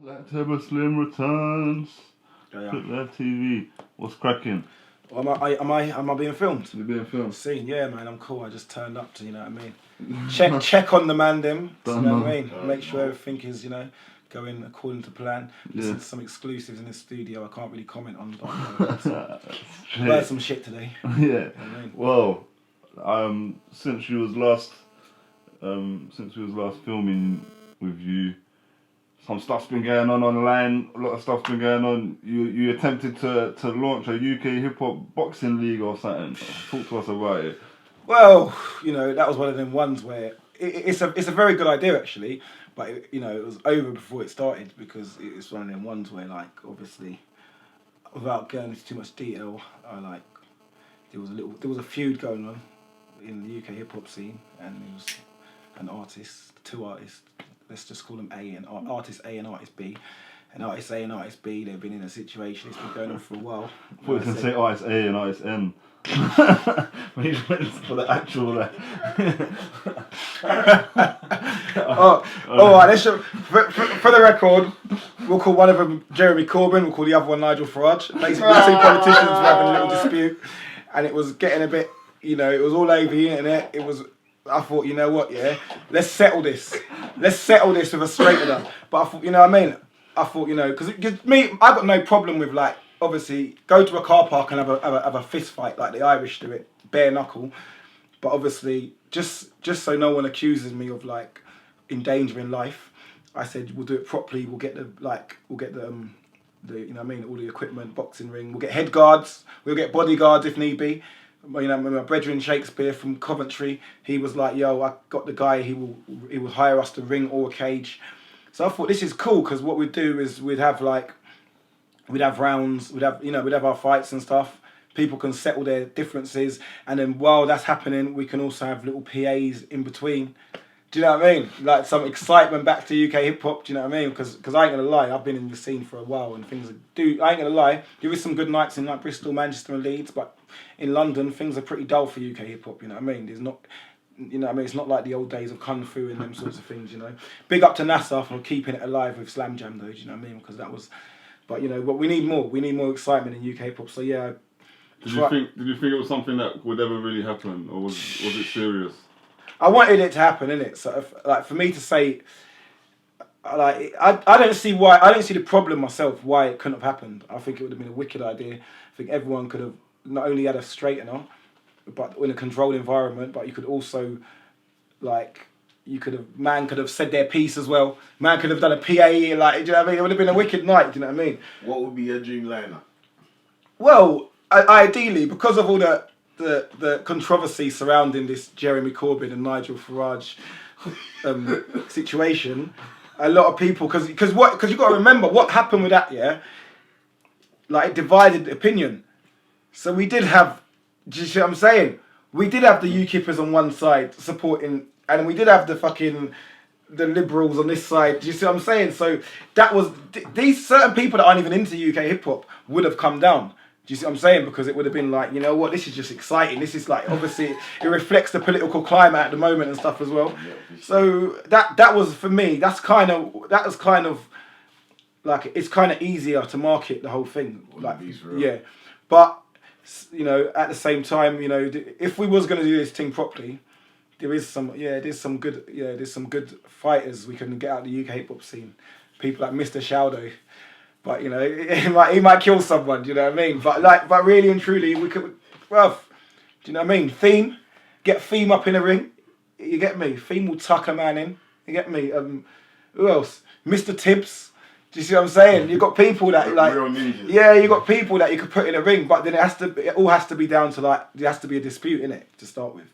Like Terra Slim returns. Yeah. Click Live TV. What's cracking? Am I being filmed? You're being filmed. Seen, yeah, man, I'm cool. I just turned up to, you know what I mean. Check on the man, them. You know what I mean. Make sure everything is, you know, going according to plan. Listen to some exclusives in the studio. I can't really comment on. Heard some shit today. Yeah. You know what I mean? Well, since we was last filming with you, some stuff's been going on online. A lot of stuff's been going on. You attempted to launch a UK hip hop boxing league or something. Talk to us about it. Well, you know, that was one of them ones where it's a very good idea actually, but it was over before it started because it's one of them ones where, like, obviously, without going into too much detail, there was a feud going on in the UK hip hop scene, and there was two artists. Let's just call them artist A and artist B. And artist A and artist B, they've been in a situation. It's been going on for a while. I thought you can say artist A and artist N. When you went for the actual. Alright, let's for the record, we'll call one of them Jeremy Corbyn, we'll call the other one Nigel Farage. Basically, the two politicians were having a little dispute, and it was getting a bit, it was all over the internet. I thought, you know what, yeah, let's settle this with a straightener. But I thought, you know what I mean? I thought, because me, I got no problem with, like, obviously, go to a car park and have a fist fight like the Irish do it, bare knuckle. But obviously, just so no one accuses me of, like, endangering life, I said we'll do it properly. We'll get the all the equipment, boxing ring. We'll get head guards. We'll get bodyguards if need be. My brethren Shakespeare from Coventry, he was like, yo, I got the guy, he will hire us the ring or a cage. So I thought this is cool, because what we'd do is we'd have rounds, we'd have our fights and stuff. People can settle their differences, and then while that's happening, we can also have little PAs in between. Do you know what I mean? Like some excitement back to UK hip hop. Do you know what I mean? Because I ain't gonna lie, I've been in the scene for a while, and I ain't gonna lie, there is some good nights in like Bristol, Manchester, and Leeds, but in London things are pretty dull for UK hip hop. You know what I mean? There's not. It's not like the old days of Kung Fu and them sorts of things, Big up to NASA for keeping it alive with Slam Jam, though, do you know what I mean? Because that was... But, but we need more. We need more excitement in UK hip-hop, so yeah. Did you think it was something that would ever really happen, or was it serious? I wanted it to happen, innit? So, for me to say... I don't see the problem myself, why it couldn't have happened. I think it would have been a wicked idea. I think everyone could have not only had a straightener, but in a controlled environment, but you could also, man could have said their piece as well. Man could have done a PA, do you know what I mean? It would have been a wicked night, do you know what I mean? What would be your dream lineup? Well, ideally, because of all the controversy surrounding this Jeremy Corbyn and Nigel Farage situation, a lot of people, because you've got to remember what happened with that, yeah? Like, it divided opinion. So we did have, do you see what I'm saying? We did have the UKippers on one side supporting, and we did have the liberals on this side. Do you see what I'm saying? So that was, these certain people that aren't even into UK hip hop would have come down. Do you see what I'm saying? Because it would have been like, you know what, this is just exciting. This is like, obviously, it reflects the political climate at the moment and stuff as well. So that was, for me, that was kind of, like, it's kind of easier to market the whole thing. Like, yeah. But, at the same time, if we was going to do this thing properly, there's some good fighters we can get out of the UK hip hop scene. People like Mr. Shaldo, but he might kill someone. Do you know what I mean? But really and truly, we could. Well, do you know what I mean? Get Theme up in the ring. You get me? Theme will tuck a man in. You get me? Who else? Mr. Tibbs. Do you see what I'm saying? You've got people that you got people that you could put in a ring, but then it all has to be down to there has to be a dispute in it to start with.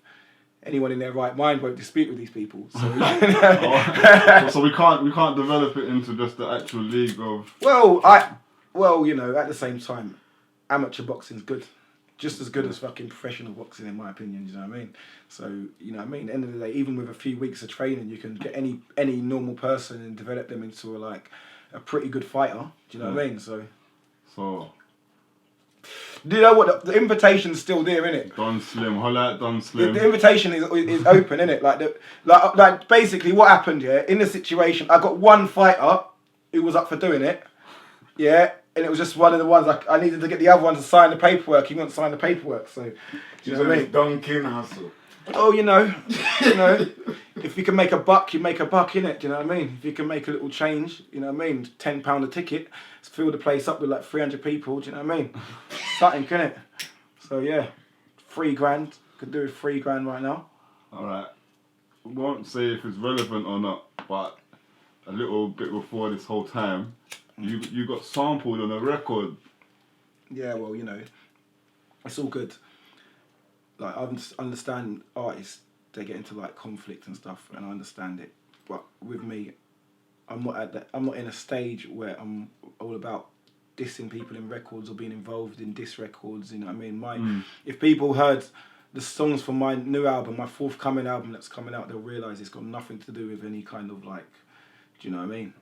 Anyone in their right mind won't dispute with these people. So, so we can't develop it into just the actual league of. At the same time, amateur boxing's good, just as good as fucking professional boxing in my opinion. You know what I mean? So at the end of the day, even with a few weeks of training, you can get any normal person and develop them into a pretty good fighter. Do you know what I mean? So. Do you know what? The invitation's still there, innit? Don Slim, holla at Don Slim. The invitation is open, innit? Like basically what happened here in the situation, I got one fighter who was up for doing it. Yeah, and it was just one of the ones I needed to get the other one to sign the paperwork. He wouldn't sign the paperwork, so do you know what I mean? Dunking hustle. Oh, you know, if you can make a buck, you make a buck, innit? Do you know what I mean? If you can make a little change, you know what I mean? £10 a ticket, fill the place up with like 300 people, do you know what I mean? Something, innit? So yeah, £3,000. Could do with £3,000 right now. Alright. Won't say if it's relevant or not, but a little bit before this whole time, you got sampled on a record. Yeah, well, you know, it's all good. Like, I understand artists, they get into like conflict and stuff, and I understand it. But with me, I'm not in a stage where I'm all about dissing people in records or being involved in diss records. You know what I mean? If people heard the songs from my new album, my forthcoming album that's coming out, they'll realise it's got nothing to do with any kind of like, do you know what I mean?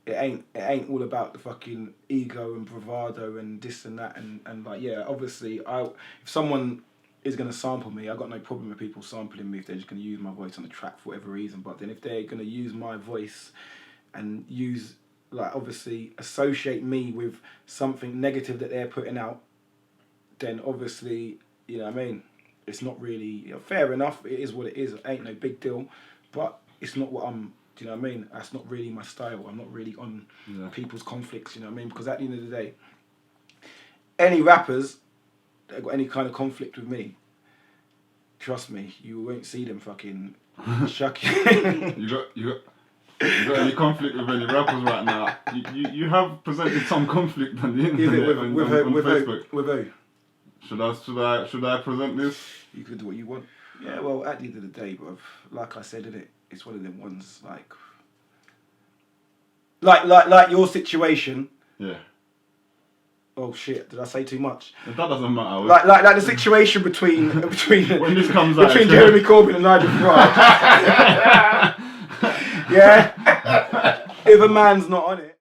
It ain't all about the fucking ego and bravado and this and that and like, yeah, obviously if someone is going to sample me, I've got no problem with people sampling me if they're just going to use my voice on the track for whatever reason. But then if they're going to use my voice and use, like, obviously associate me with something negative that they're putting out, then obviously, you know what I mean, it's not really, you know, fair enough, it is what it is, it ain't no big deal, but it's not what I'm, do you know what I mean? That's not really my style. I'm not really on people's conflicts, you know what I mean? Because at the end of the day, any rappers that got any kind of conflict with me, trust me, you won't see them fucking shucking. You got any conflict with any rappers right now? You have presented some conflict on the internet on Facebook. With who? Should I present this? You can do what you want. Yeah, well, at the end of the day, bruv, like I said, innit, it's one of them ones like your situation. Yeah. Oh shit! Did I say too much? That doesn't matter. Like the situation between when this comes out, between Jeremy Corbyn and Nigel Farage. Yeah. If a man's not on it.